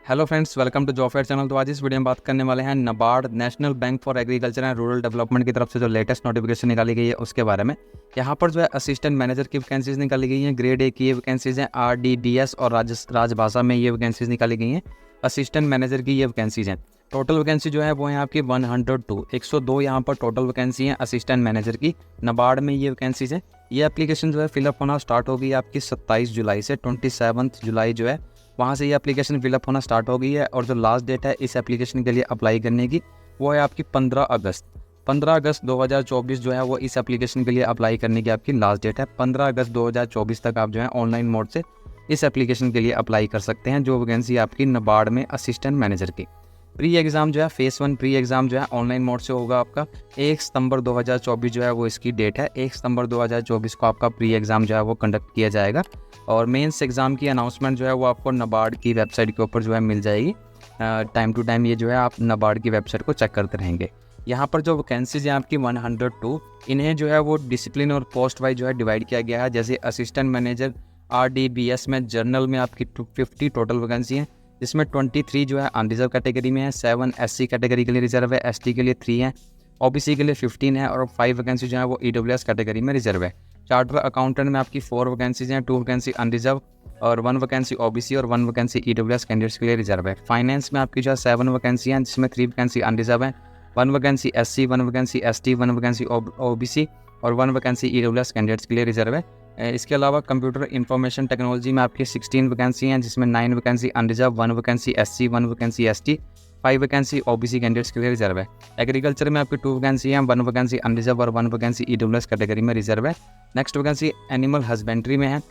Hello friends, welcome to job fair channel. तो आज इस वीडियो में बात करने वाले हैं NABARD national bank for agriculture and rural development की तरफ से जो लेटेस्ट नोटिफिकेशन निकाली गई है उसके बारे में। यहाँ पर जो है असिस्टेंट मैनेजर की वैकेंसीज निकाली गई हैं। ग्रेड ए की ये वैकेंसीज हैं। RDDS और राजभाषा में ये वैकेंसीज निकाली गई हैं। असिस्टेंट मैनेजर की ये वैकेंसीज हैं। टोटल वैकेंसी जो है वो है आपकी 102 यहाँ पर टोटल वैकेंसी है असिस्टेंट मैनेजर की। नाबार्ड में ये वैकेंसीज हैं। ये एप्लीकेशन जो है फिलअप होना स्टार्ट होगी आपकी 27 जुलाई से 27 जुलाई जो है वहाँ से ये एप्लीकेशन फिलअप होना स्टार्ट हो गई है। और जो लास्ट डेट है इस एप्लीकेशन के लिए अप्लाई करने की वो है आपकी 15 अगस्त 2024 जो है वो इस एप्लीकेशन के लिए अप्लाई करने की आपकी लास्ट डेट है। 15 अगस्त 2024 तक आप जो है ऑनलाइन मोड से इस एप्लीकेशन के लिए अप्लाई कर सकते हैं। जो वैकेंसी आपकी नाबार्ड में असिस्टेंट मैनेजर की प्री एग्ज़ाम जो है फेज़ 1 प्री एग्ज़ाम जो है ऑनलाइन मोड से होगा आपका 1 सितंबर 2024 जो है वो इसकी डेट है। 1 सितंबर 2024 को आपका प्री एग्ज़ाम जो है वो कंडक्ट किया जाएगा। और मेंस एग्ज़ाम की अनाउंसमेंट जो है वो आपको नाबार्ड की वेबसाइट के ऊपर जो है मिल जाएगी। टाइम टू टाइम ये जो है आप नाबार्ड की वेबसाइट को चेक करते रहेंगे। यहाँ पर जो वैकेंसीज हैं आपकी 102, इन्हें जो है वो डिसिप्लिन और पोस्ट वाइज जो है डिवाइड किया गया है। जैसे असिस्टेंट मैनेजर RDBS में जर्नल में आपकी 50 टोटल वैकेंसी हैं, जिसमें 23 जो है अनरिजर्व कैटेगरी में है, 7 SC कैटेगरी के लिए रिजर्व है, ST के लिए 3 है, OBC के लिए 15 है और 5 वैकेंसी जो है वो EWS कैटेगरी में रिजर्व है। चार्टर अकाउंटेंट में आपकी 4 वैकेंसीज हैं, 2 वैकेंसी अनरिजर्व और 1 वैकेंसी OBC और 1 वैकेंसी EWS कैंडिडेट्स के लिए रिजर्व है। फाइनेंस में आपकी जो है 7 वैकेंसी हैं, जिसमें 3 वैकेंसी अनरिजर्व है, 1 vacancy SC, 1 vacancy ST, 1 vacancy OBC और 1 वैकेंसी EWS कैंडिडेट्स के लिए रिजर्व है। इसके अलावा कंप्यूटर इंफॉर्मेशन टेक्नोलॉजी में आपकी 16 वैकेंसी हैं, जिसमें 9 vacancy unreserved, 1 vacancy SC, 1 vacancy ST, 5 vacancy OBC candidates के लिए रिजर्व है। एग्रीकल्चर में आपकी 2 वैकेंसी हैं, 1 वैकेंसी अनरिजर्व और 1 वैकेंसी EWS कैटेगरी में रिजर्व है। नेक्स्ट वैकेंसी एनिमल हस्बेंड्री में है।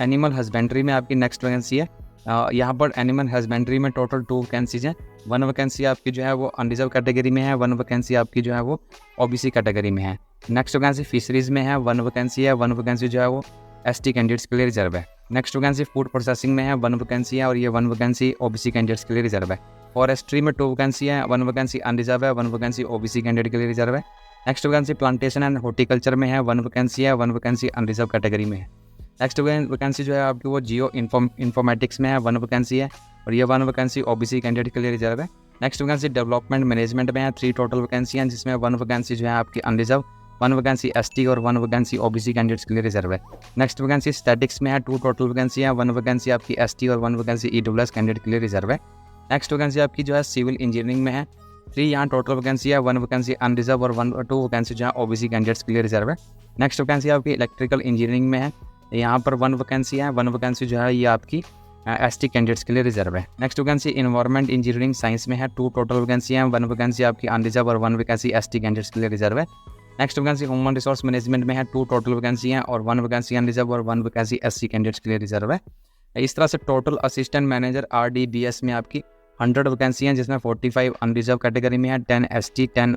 एनिमल हस्बेंड्री में आपकी नेक्स्ट वैकेंसी है। यहाँ पर एनिमल हस्बेंड्री में टोटल 2 वैकेंसीज हैं। 1 वैकेंसी आपकी जो है वो अनरिजर्व कैटेगरी में है, 1 वैकेंसी आपकी जो है वो OBC कैटेगरी में है। नेक्स्ट वैकेंसी फिशरीज़ में है, 1 वैकेंसी है, 1 वैकेंसी जो है वो ST कैंडिडेट्स के लिए रिजर्व है। नेक्स्ट वैकेंसी फूड प्रोसेसिंग में है, 1 वैकेंसी है और ये 1 वैकेंसी OBC कैंडिडेट्स के लिए रिजर्व है। फॉरेस्ट्री में 2 वैकेंसी है, 1 वैकेंसी अनरिजर्व है, 1 वैकेंसी OBC कैंडिडेट के लिए रिजर्व है। Next vacancy plantation and horticulture में है, 1 वैकेंसी है, 1 वैकेंसी अनरिजर्व कैटेगरी में है। नेक्स्ट वैकेंसी जो है आपकी वो जियो इन्फॉर्मेटिक्स में है, 1 वैकेंसी है और ये 1 वैकेंसी OBC कैंडिडेट के लिए रिजर्व है। नेक्स्ट वैकेंसी डेवलपमेंट मैनेजमेंट में है, 3 टोटल वैकेंसी हैं, जिसमें 1 वैकेंसी जो है आपकी अनरिजर्व, 1 वैकेंसी ST और 1 वैकेंसी OBC कैंडिडेट्स के लिए रिजर्व है। नेक्स्ट वैकेंसी स्टैटिक्स में है, 2 टोटल वैकेंसी है, 1 वैकेंसी आपकी ST और 1 वैकेंसी EWS कैंडिडेट के लिए रिजर्व है। नेक्स्ट वैकेंसी आपकी जो है सिविल इंजीनियरिंग में है, 3 यहाँ टोटल वैकेंसी है, 1 वैकेंसी अनरिजर्व और 2 वैकेंसी जो है OBC कैंडिडेट्स के लिए रिजर्व है। नेक्स्ट वैकेंसी आपकी इलेक्ट्रिकल इंजीनियरिंग में है, यहाँ पर 1 वैकेंसी है, 1 वैकेंसी जो है ये आपकी ST कैंडिडेट्स के लिए रिजर्व है। Next vacancy environment engineering science में है, 2 टोटल वैकेंसी हैं, 1 वैकेंसी आपकी अनरिजर्व और 1 वैकेंसी ST कैंडिडेट्स के लिए रिजर्व है। Next vacancy human resource management में है, 2 टोटल वैकेंसी हैं और 1 वैकेंसी अनरिजर्व और 1 वैकेंसी SC कैंडिडेट्स के लिए रिजर्व है। इस तरह से टोटल असिस्टेंट मैनेजर RDBS में आपकी 100 वैकेंसी हैं, जिसमें 45 अनरिजर्व कैटेगरी में है, 10 ST, 10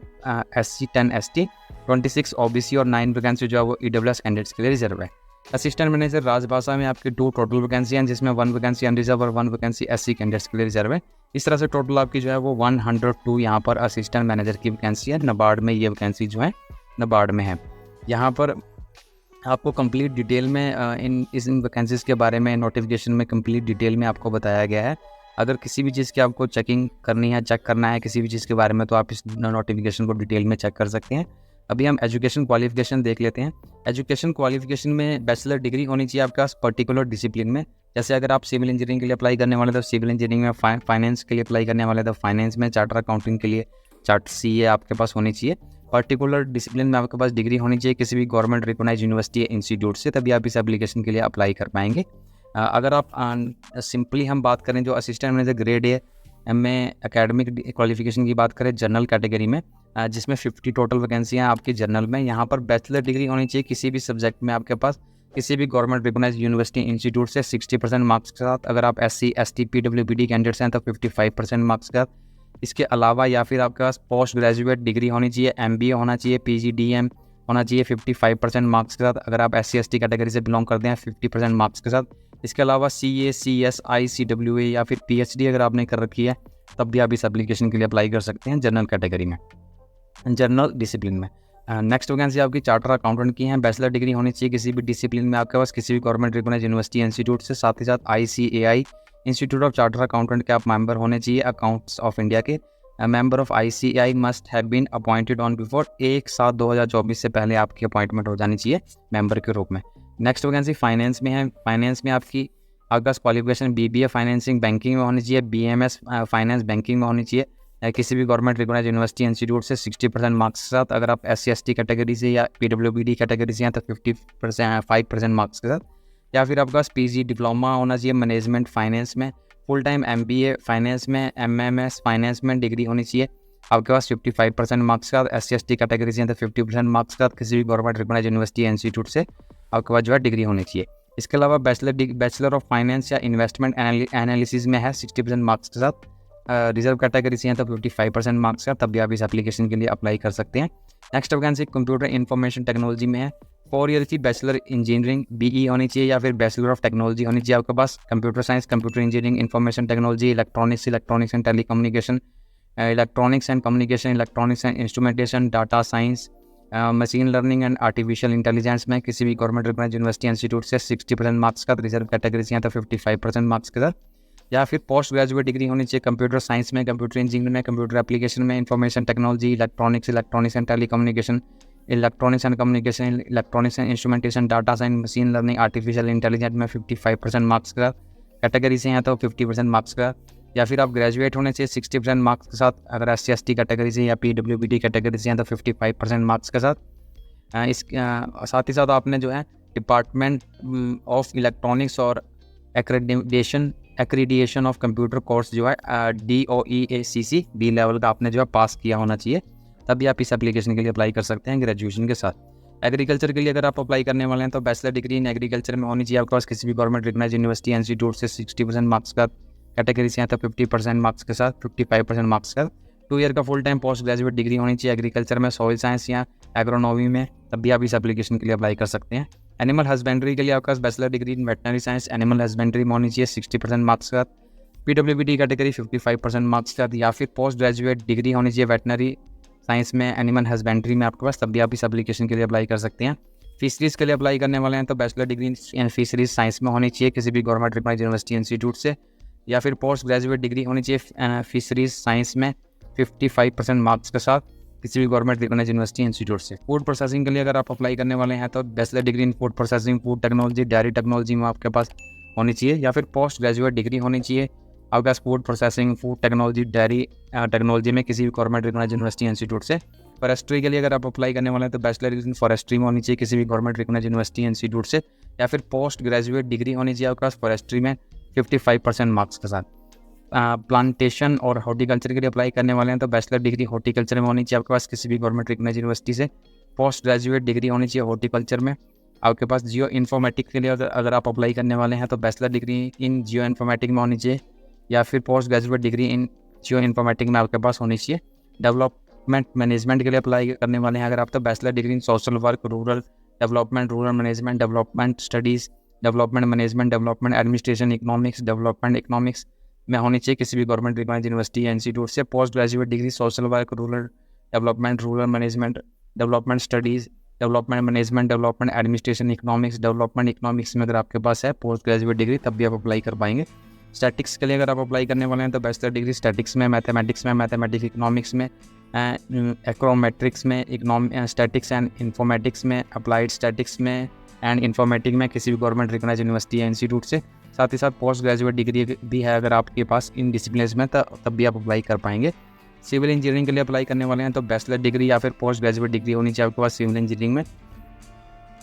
SC, 10 ST, 26 OBC और 9 वैकेंसी जो है वो EWS कैंडिडेट्स के लिए रिजर्व है। असिस्टेंट मैनेजर राजभाषा में आपकी 2 टोटल वैकेंसी हैं, जिसमें 1 वैकेंसी अनरिजर्व और 1 वैकेंसी SC कैंडिडेट्स के लिए रिजर्व है। इस तरह से टोटल आपकी जो है वो 102 यहाँ पर असिस्टेंट मैनेजर की वैकेंसी है। नाबार्ड में ये वैकेंसी जो है नाबार्ड में है। यहाँ पर आपको कंप्लीट डिटेल में इन वैकेंसीज़ के बारे में नोटिफिकेशन में कंप्लीट डिटेल में आपको बताया गया है। अगर किसी भी चीज़ की आपको चेकिंग करनी है, चेक करना है किसी भी चीज़ के बारे में, तो आप इस नोटिफिकेशन को डिटेल में चेक कर सकते हैं। अभी हम एजुकेशन क्वालिफिकेशन देख लेते हैं। एजुकेशन क्वालिफिकेशन में बैचलर डिग्री होनी चाहिए आपके पास पर्टिकुलर डिसिप्लिन में। जैसे अगर आप सिविल इंजीनियरिंग के लिए अप्लाई करने वाले तो सिविल इंजीनियरिंग में, फाइनेंस के लिए अप्लाई करने वाले तो फाइनेंस में, चार्टर अकाउंटिंग के लिए चार्ट CA आपके पास होनी चाहिए। पर्टिकुलर डिसिप्लिन में आपके पास डिग्री होनी चाहिए किसी भी गवर्नमेंट रिकॉग्नाइज्ड यूनिवर्सिटी या इंस्टीट्यूट से, तभी आप इस एप्लीकेशन के लिए अप्लाई कर पाएंगे। अगर आप सिंपली हम बात करें जो असिस्टेंट मैनेजर ग्रेड ए में एकेडमिक क्वालिफिकेशन की बात करें जनरल कैटेगरी में, जिसमें 50 टोटल वैकेंसियाँ आपकी जनरल में, यहाँ पर बैचलर डिग्री होनी चाहिए किसी भी सब्जेक्ट में आपके पास किसी भी गवर्नमेंट रिकॉग्नाइज्ड यूनिवर्सिटी इंस्टीट्यूट से 60% मार्क्स के साथ। अगर आप SC, ST, PWBD कैंडिडेट्स हैं तो 55% मार्क्स के साथ। इसके अलावा या फिर आपके पास पोस्ट ग्रेजुएट डिग्री होनी चाहिए, MBA होना चाहिए, PGDM होना चाहिए 55% मार्क्स के साथ। अगर आप SC, ST कैटेगरी से बिलोंग करते हैं 50% मार्क्स के साथ। इसके अलावा CA, CS, ICWA या फिर PhD अगर आपने कर रखी है तब भी आप इस एप्लीकेशन के लिए अप्लाई कर सकते हैं जनरल कैटेगरी में, जनरल डिसिप्लिन में। नेक्स्ट वैकेंसी आपकी चार्टर अकाउंटेंट की है, बैचलर डिग्री होनी चाहिए किसी भी डिसिप्लिन में आपके पास किसी भी गवर्नमेंट रिकॉग्नाइज्ड यूनिवर्सिटी इंस्टीट्यूट से, साथ ही साथ ICAI institute of charter accountant के आप मेंबर होने चाहिए अकाउंट्स ऑफ इंडिया के। Member of ICAI must have been appointed on before 1/7/2024 से पहले आपकी अपॉइंटमेंट हो जानी चाहिए मेंबर के रूप में। नेक्स्ट वैकेंसी फाइनेंस में है। फाइनेंस में आपकी अगर क्वालिफिकेशन BBA फाइनेंसिंग बैंकिंग में होनी चाहिए, BMS फाइनेंस बैंकिंग में होनी चाहिए किसी भी गवर्नमेंट रिकॉग्नाइज यूनिवर्सिटी इंस्टीट्यूट से 60% मार्क्स के साथ। अगर आप SC/ST कैटेगरी से या PWBD कैटेगरी से हैं तो 5% मार्क्स के साथ। या फिर आपका PG डिप्लोमा होना चाहिए मैनेजमेंट फाइनेंस में, फुल टाइम MBA फाइनेंस में, MMS फाइनेंस में डिग्री होनी चाहिए आपके पास 55% मार्क्स के साथ। SC/ST कैटेगरी से हैं तो 50% मार्क्स के साथ किसी भी गवर्नमेंट रिकॉग्नाइज यूनिवर्सिटी इंस्टीट्यूट से आपके पास जो है डिग्री होनी चाहिए। इसके अलावा बैचलर ऑफ फाइनेंस या इन्वेस्टमेंट एनालिसिस में है 60% मार्क्स के साथ। रिजर्व कैटेगरी से हैं तो 55% मार्क्स का, तब भी आप इस एप्लीकेशन के लिए अप्लाई कर सकते हैं। Next vacancy computer information technology में है। 4 ईयर की बैचलर इंजीनियरिंग BE होनी चाहिए या फिर बैचलर ऑफ टेक्नोलॉजी होनी चाहिए आपके पास। Computer science, computer engineering, information technology, electronics and telecommunication, electronics and communication, electronics and instrumentation, data science, machine learning and artificial intelligence में किसी भी गवर्नमेंट रिकॉग्नाइज्ड यूनिवर्सिटी इंस्टीट्यूट से 60% मार्क्स का। रिजर्व कैटेगरी से हैं तो 55% मार्क्स के साथ। या फिर पोस्ट ग्रेजुएट डिग्री होनी चाहिए कंप्यूटर साइंस में, कंप्यूटर इंजीनियरिंग में, कंप्यूटर एप्लीकेशन में, information technology, electronics and telecommunication, electronics and instrumentation, data science, machine learning, artificial intelligence में 55% मार्क्स का। कैटेगरी से हैं तो 50% मार्क्स का। या फिर आप ग्रेजुएट होने चाहिए 60% मार्क्स के साथ। अगर SC/ST कैटेगरी से या PWBD कैटेगरी से हैं तो 55% मार्क्स के साथ। साथ ही साथ आपने जो है डिपार्टमेंट ऑफ इलेक्ट्रॉनिक्स और एक्रीडिएशन ऑफ कंप्यूटर कोर्स जो है DOEACC B लेवल का आपने जो है पास किया होना चाहिए, तभी आप इस एप्लीकेशन के लिए अप्लाई कर सकते हैं ग्रेजुएशन के साथ। एग्रीकल्चर के लिए अगर आप अप्लाई करने वाले हैं तो बैचलर डिग्री इन एग्रीकल्चर में होनी चाहिए आपके पास किसी भी गवर्नमेंट रिकॉग्नाइज्ड यूनिवर्सिटी इंस्टीट्यूट से 60% मार्क्स का। कैटेगरी से हैं तो 50% मार्क्स के साथ, 55% मार्क्स का। 2 ईयर का full time post graduate degree होनी चाहिए एग्रीकल्चर में, सॉइल साइंस या एग्रोनॉमी में, तब भी आप इस एप्लीकेशन के लिए अप्लाई कर सकते हैं। एनिमल हस्बेंड्री के लिए आपके पास bachelor degree in veterinary science animal husbandry में होनी चाहिए 60% मार्क्स के साथ। PWBD कैटेगरी 55% मार्क्स के साथ। या फिर पोस्ट ग्रेजुएट डिग्री होनी चाहिए वेटनरी साइंस में, एनिमल हस्बेंड्री में आपके पास, तब भी आप इस एप्लीकेशन के लिए अप्लाई कर सकते हैं। फिशरीज़ के लिए अप्लाई करने वाले हैं तो bachelor degree in fisheries science में होनी चाहिए किसी भी गवर्नमेंट रिकॉग्नाइज्ड यूनिवर्सिटी इंस्टीट्यूट से। या फिर पोस्ट ग्रेजुएट डिग्री होनी चाहिए फिशरीज साइंस में 55% मार्क्स के साथ किसी भी गवर्नमेंट रिकॉग्नाइज्ड यूनिवर्सिटी इंस्टीट्यूट से। फूड प्रोसेसिंग के लिए अगर आप अप्लाई करने वाले हैं तो बैचलर डिग्री इन food processing, food technology, dairy technology में आपके पास होनी चाहिए। या फिर पोस्ट ग्रेजुएट डिग्री होनी चाहिए आपके पास food processing, food technology, dairy technology में किसी भी गवर्नमेंट रिकॉग्नाइज्ड यूनिवर्सिटी इंस्टीट्यूट से। फॉरेस्ट्री के लिए अगर आप अप्लाई करने वाले हैं तो बैचलर डिग्री इन फॉरेस्ट्री में होनी चाहिए किसी भी गवर्नमेंट रिकॉग्नाइज्ड यूनिवर्सिटी इंस्टीट्यूट से। या फिर पोस्ट ग्रेजुएट डिग्री होनी चाहिए आपके पास फॉरेस्ट्री में 55% मार्क्स के साथ। प्लांटेशन और हॉर्टिकल्चर के लिए अप्लाई करने वाले हैं तो बैचलर डिग्री हॉर्टिकल्चर में होनी चाहिए आपके पास किसी भी गवर्नमेंट रिकॉग्नाइज्ड यूनिवर्सिटी से। पोस्ट ग्रेजुएट डिग्री होनी चाहिए हॉर्टिकल्चर में आपके पास। जियो इन्फॉर्मेटिक्स के लिए अगर आप अप्लाई करने वाले हैं तो बैचलर डिग्री इन जियो इन्फॉर्मेटिक्स में होनी चाहिए। या फिर post graduate degree in geo informatics में आपके पास होनी चाहिए। डेवलपमेंट मैनेजमेंट के लिए अप्लाई करने वाले हैं अगर आप तो बैचलर डिग्री इन social work, rural development, rural management, development studies, development management, development administration, economics, development economics में होनी चाहिए किसी भी गवर्नमेंट रिकॉग्नाइज्ड यूनिवर्सिटी या इंस्टीट्यूट से। Post graduate degree social work, rural development, rural management, development studies, development management, development administration, economics, development economics में अगर आपके पास है पोस्ट ग्रेजुएट डिग्री, तब भी आप अप्लाई कर पाएंगे। स्टैटिक्स के लिए अगर आप अप्लाई करने वाले हैं तो बैचलर डिग्री स्टैटिक्स में, मैथमेटिक्स इकोनॉमिक्स में, एक्रोमेट्रिक्स में, स्टैटिक्स एंड इन्फॉर्मेटिक्स में, अप्लाइड स्टैटिक्स में एंड इन्फॉर्मेटिक्स में किसी भी गवर्नमेंट रिकॉग्नाइज्ड यूनिवर्सिटी या इंस्टीट्यूट से। साथ ही साथ पोस्ट ग्रेजुएट डिग्री भी है अगर आपके पास इन डिसिप्लिन में, तब भी आप अप्लाई कर पाएंगे। सिविल इंजीनियरिंग के लिए अप्लाई करने वाले हैं तो बैचलर डिग्री या फिर पोस्ट ग्रेजुएट डिग्री होनी चाहिए आपके पास सिविल इंजीनियरिंग में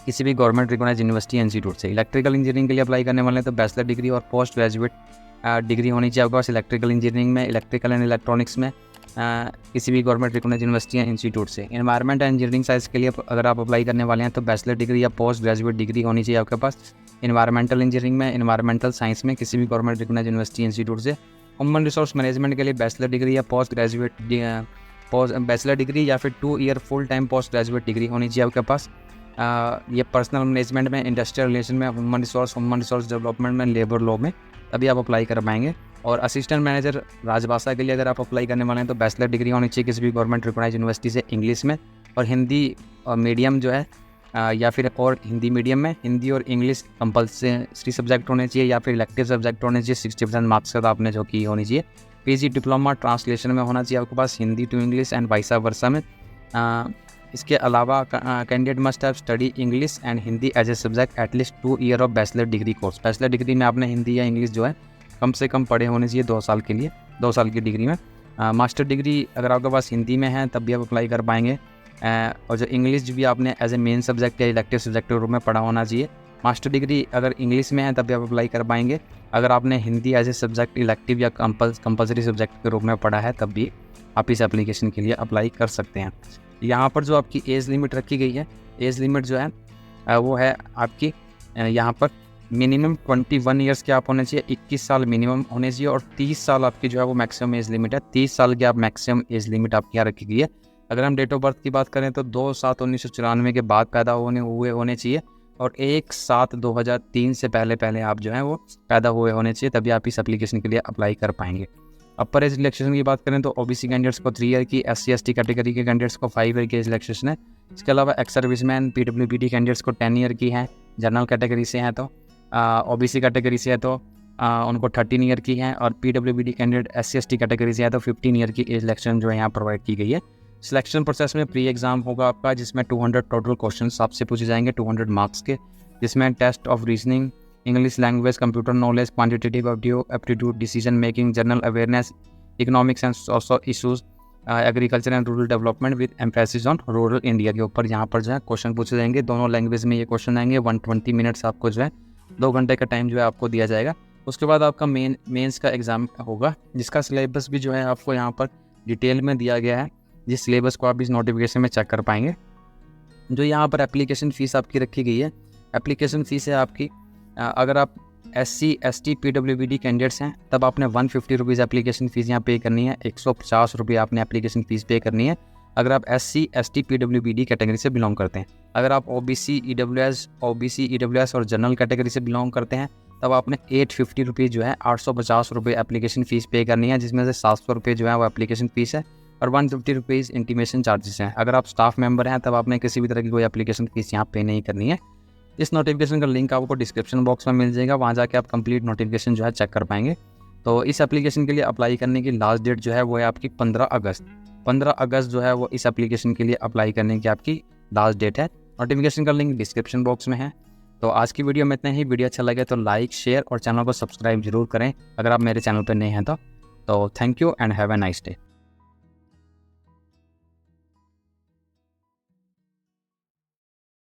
किसी भी गवर्नमेंट रिकॉग्नाइज्ड यूनिवर्सिटी इंस्टीट्यूट से। इलेक्ट्रिकल इंजीनियरिंग के लिए अप्लाई करने वाले हैं तो बैचलर डिग्री और पोस्ट ग्रेजुएट डिग्री होनी चाहिए आपके पास इलेक्ट्रिकल इंजीनियरिंग में, इलेक्ट्रिकल एंड इलेक्ट्रॉनिक्स में किसी भी गवर्नमेंट रिकॉग्नाइज्ड यूनिवर्सिटी या इंस्टीट्यूट से। एनवायरमेंट एंड इंजीनियरिंग साइंस के लिए अगर आप अप्लाई करने वाले हैं तो बैचलर डिग्री या पोस्ट ग्रेजुएट डिग्री होनी चाहिए आपके पास एनवायरमेंटल इंजीनियरिंग में, एनवायरमेंटल साइंस में किसी भी गवर्नमेंट रिकॉग्नाइज्ड यूनिवर्सिटी इंस्टीट्यूट से। ह्यूमन रिसोर्स मैनेजमेंट के लिए बैचलर डिग्री या पोस्ट ग्रेजुएट बैचलर डिग्री या फिर 2 year full time post graduate degree होनी चाहिए आपके पास। ये पर्सनल मैनेजमेंट में, इंडस्ट्रियल रिलेशन में, ह्यूमन रिसोर्स डेवलपमेंट में, लेबर लॉ में, तभी आप अप्लाई कर पाएंगे। और असिस्टेंट मैनेजर राजभाषा के लिए अगर आप अप्लाई करने वाले हैं तो बैचलर डिग्री होनी चाहिए किसी भी गवर्नमेंट रिकॉग्नाइज्ड यूनिवर्सिटी से इंग्लिश में, और हिंदी मीडियम जो है या फिर और हिंदी मीडियम में, हिंदी और इंग्लिश कंपल्सरी सब्जेक्ट होने चाहिए या फिर इलेक्टिव सब्जेक्ट होने चाहिए। 60% मार्क्स का आपने जो की होनी चाहिए। पीजी डिप्लोमा ट्रांसलेशन में होना चाहिए आपके पास, Hindi to English and vice versa में। इसके अलावा candidate must have study English and Hindi as a subject at least 2 year of bachelor degree course. Bachelor degree में आपने हिंदी या इंग्लिश जो है कम से कम पढ़े होने चाहिए 2 साल के लिए, 2 साल की डिग्री में। मास्टर डिग्री अगर आपके पास हिंदी में है तब भी आप अप्लाई कर पाएंगे। और जो इंग्लिश भी आपने एज ए मेन सब्जेक्ट या इलेक्टिव सब्जेक्ट के रूप में पढ़ा होना चाहिए। मास्टर डिग्री अगर इंग्लिश में है तब भी आप अप्लाई कर पाएंगे। अगर आपने Hindi as a subject elective या कंपल्सरी सब्जेक्ट के रूप में पढ़ा है तब भी आप इस एप्लीकेशन के लिए अप्लाई कर सकते हैं। यहाँ पर जो आपकी एज लिमिट रखी गई है, एज लिमिट जो है वो है आपकी यहाँ पर मिनिमम 21 ईयर्स के आप होने चाहिए, 21 साल मिनिमम होने चाहिए और 30 साल आपकी जो है वो मैक्सिमम एज लिमिट है। 30 साल की आप मैक्सिमम एज लिमिट आपकी यहाँ रखी गई है। अगर हम डेट ऑफ बर्थ की बात करें तो 2/7/1994 के बाद पैदा होने चाहिए और 1/7/2003 से पहले आप जो है वो पैदा हुए होने चाहिए, तभी आप इस एप्लीकेशन के लिए अप्लाई कर पाएंगे। अपर एज रिलैक्सेशन की बात करें तो ओबीसी कैंडिडेट्स को 3 ईयर की, SC ST कैटेगरी के कैंडिडेट्स को 5 ईयर की एज रिलैक्सेशन है। इसके अलावा एक्स सर्विसमैन PWBD कैंडिडेट्स को 10 ईयर की है, जनरल कैटेगरी से हैं तो OBC कैटेगरी से है तो उनको 13 ईयर की है और PWBD candidate SC ST category से है तो 15 ईयर की एज रिलैक्सेशन जो है यहाँ प्रोवाइड की गई है। सिलेक्शन प्रोसेस में प्री एग्जाम होगा आपका, जिसमें 200 टोटल क्वेश्चंस आपसे पूछे जाएंगे 200 मार्क्स के, जिसमें test of reasoning, English language, computer knowledge, quantitative aptitude, decision making, general awareness, economics and social issues, agriculture and rural development with emphasis on rural India के ऊपर यहाँ पर जो है क्वेश्चन पूछे जाएंगे। दोनों लैंग्वेज में ये क्वेश्चन आएंगे। 120 मिनट्स आपको जो है 2 घंटे का टाइम जो है आपको दिया जाएगा। उसके बाद आपका मेंस का एग्ज़ाम होगा, जिसका सिलेबस भी जो है आपको यहाँ पर डिटेल में दिया गया है, जिस सिलेबस को आप इस नोटिफिकेशन में चेक कर पाएंगे। जो यहाँ पर एप्लीकेशन फ़ीस आपकी रखी गई है, एप्लीकेशन फ़ीस है आपकी अगर आप SC ST PWBD कैंडिडेट्स हैं तब आपने 150 रुपीज़ एप्लीकेशन फ़ीस यहाँ पे करनी है, 150 रुपये आपने एप्लीकेशन फ़ीस पे करनी है अगर आप SC ST PWBD कैटेगरी से बिलोंग करते हैं। अगर आप OBC EWS और जनरल कैटेगरी से बिलोंग करते हैं तब आपने 850 रुपये जो है 850 रुपये एप्लीकेशन फ़ीस पे करनी है, जिसमें से 700 रुपये जो है वो एप्लीकेशन फ़ीस है और 150 रुपीज़ इंटीमेशन चार्जेस हैं। अगर आप स्टाफ मेंबर हैं तब आपने किसी भी तरह की कोई एप्लीकेशन फ़ीस यहाँ पे नहीं करनी है। इस नोटिफिकेशन का लिंक आपको डिस्क्रिप्शन बॉक्स में मिल जाएगा, वहाँ जाके आप कंप्लीट नोटिफिकेशन जो है चेक कर पाएंगे। तो इस एप्लीकेशन के लिए अप्लाई करने की लास्ट डेट जो है वो है आपकी 15 अगस्त। 15 अगस्त जो है वो इस एप्लीकेशन के लिए अप्लाई करने की आपकी लास्ट डेट है। नोटिफिकेशन का लिंक डिस्क्रिप्शन बॉक्स में है। तो आज की वीडियो में इतना ही। वीडियो अच्छा लगे तो लाइक, शेयर और चैनल को सब्सक्राइब जरूर करें अगर आप मेरे चैनल पर नए हैं तो thank you and have a nice day.